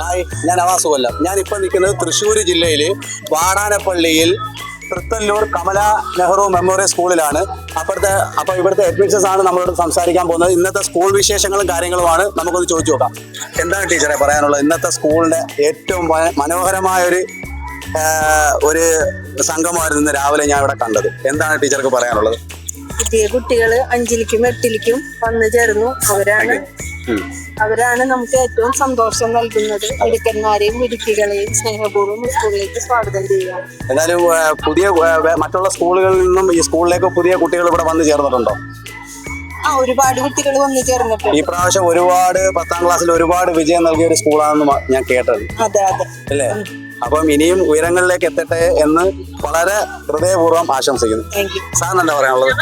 Hi, ഞാൻ നവാസ് കൊല്ലം. ഞാനിപ്പോൾ നിൽക്കുന്നത് തൃശ്ശൂർ ജില്ലയിൽ വാടാനപ്പള്ളിയിൽ തൃത്തല്ലൂർ കമല നെഹ്റു മെമ്മോറിയൽ സ്കൂളിലാണ്. അപ്പോൾ ഇവിടുത്തെ അഡ്മിഷൻസ് ആണ് നമ്മളോട് സംസാരിക്കാൻ പോകുന്നത്. ഇന്നത്തെ സ്കൂൾ വിശേഷങ്ങളും കാര്യങ്ങളുമാണ്. നമുക്കൊന്ന് ചോദിച്ചു നോക്കാം. എന്താണ് ടീച്ചറെ പറയാനുള്ളത്? ഇന്നത്തെ സ്കൂളിൻ്റെ ഏറ്റവും മനോഹരമായ ഒരു സംഘമായിരുന്നു ഇന്ന് രാവിലെ ഞാൻ ഇവിടെ കണ്ടത്. എന്താണ് ടീച്ചർക്ക് പറയാനുള്ളത്? പുതിയ കുട്ടികൾ 5ലേക്കും 8ലേക്കും വന്നു ചേർന്നു. അവരാണ് നമുക്ക് ഏറ്റവും സന്തോഷം നൽകുന്നത്. മിടുക്കന്മാരെയും മിടുക്കികളെയും സ്നേഹപൂർവ്വം സ്കൂളിലേക്ക് സ്വാഗതം ചെയ്യുക. എന്തായാലും പുതിയ മറ്റുള്ള സ്കൂളുകളിൽ നിന്നും ഈ സ്കൂളിലേക്ക് പുതിയ കുട്ടികൾ ഇവിടെ വന്നു ചേർന്നിട്ടുണ്ടോ? ഒരുപാട് കുട്ടികൾ വന്നു ചേർന്നിട്ടുണ്ട്. ഈ പ്രാവശ്യം ഒരുപാട് 10ാം ക്ലാസ്സിൽ ഒരുപാട് വിജയം നൽകിയ ഒരു സ്കൂളാണെന്ന് ഞാൻ കേട്ടത്. അതെ അല്ലേ? അപ്പം ഇനിയും ഉയരങ്ങളിലേക്ക് എത്തട്ടെ എന്ന് വളരെ ഹൃദയപൂർവ്വം ആശംസിക്കുന്നു. സാറിന് എന്താ പറയാനുള്ളത്?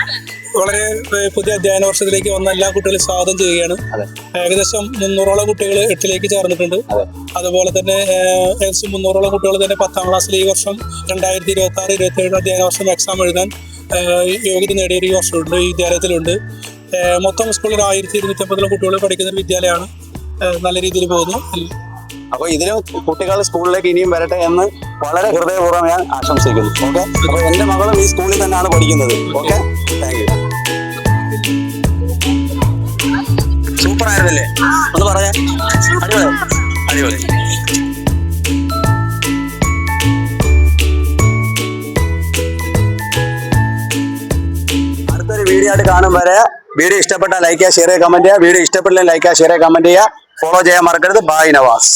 വളരെ പുതിയ അധ്യയന വർഷത്തിലേക്ക് വന്ന എല്ലാ കുട്ടികളെയും സ്വാഗതം ചെയ്യുകയാണ്. ഏകദേശം 300ഓളം കുട്ടികൾ 8ലേക്ക് ചേർന്നിട്ടുണ്ട്. അതുപോലെ തന്നെ ഏകദേശം 300ഓളം കുട്ടികൾ തന്നെ 10ാം ക്ലാസ്സിൽ ഈ വർഷം 2026-27 അധ്യയന വർഷം എക്സാം എഴുതാൻ യോഗ്യത നേടിയ ഈ വർഷമുണ്ട്, ഈ വിദ്യാലയത്തിലുണ്ട്. മൊത്തം സ്കൂളിൽ 1250 കുട്ടികൾ പഠിക്കുന്ന ഒരു വിദ്യാലയമാണ്. നല്ല രീതിയിൽ പോകുന്നു. അപ്പോൾ ഇതിലും കുട്ടികൾ സ്കൂളിലേക്ക് ഇനിയും വരട്ടെ എന്ന് വളരെ ഹൃദയപൂർവ്വം ഞാൻ ആശംസിക്കുന്നു. ഓക്കെ, അപ്പോൾ എൻ്റെ മകളും ഈ സ്കൂളിൽ തന്നെയാണ് പഠിക്കുന്നത്. Okay, thank you. സൂപ്പർ ആയിരുന്നല്ലേ? ഒന്ന് പറയാ. അടിപൊളി അടിപൊളി. അടുത്തൊരു വീഡിയോ ആയിട്ട് കാണും വരെ വീഡിയോ ഇഷ്ടപ്പെട്ടാൽ ലൈക്ക് ചെയ്യുക, ഷെയർ ചെയ്യുക, കമന്റ് ചെയ്യുക. വീഡിയോ ഇഷ്ടപ്പെട്ടില്ലെങ്കിൽ ലൈക്ക് ചെയ്യുക, ഷെയർ ചെയ്യുക, കമന്റ് ചെയ്യുക. ഫോളോ ചെയ്യാൻ മറക്കരുത്. ബൈ നവാസ്.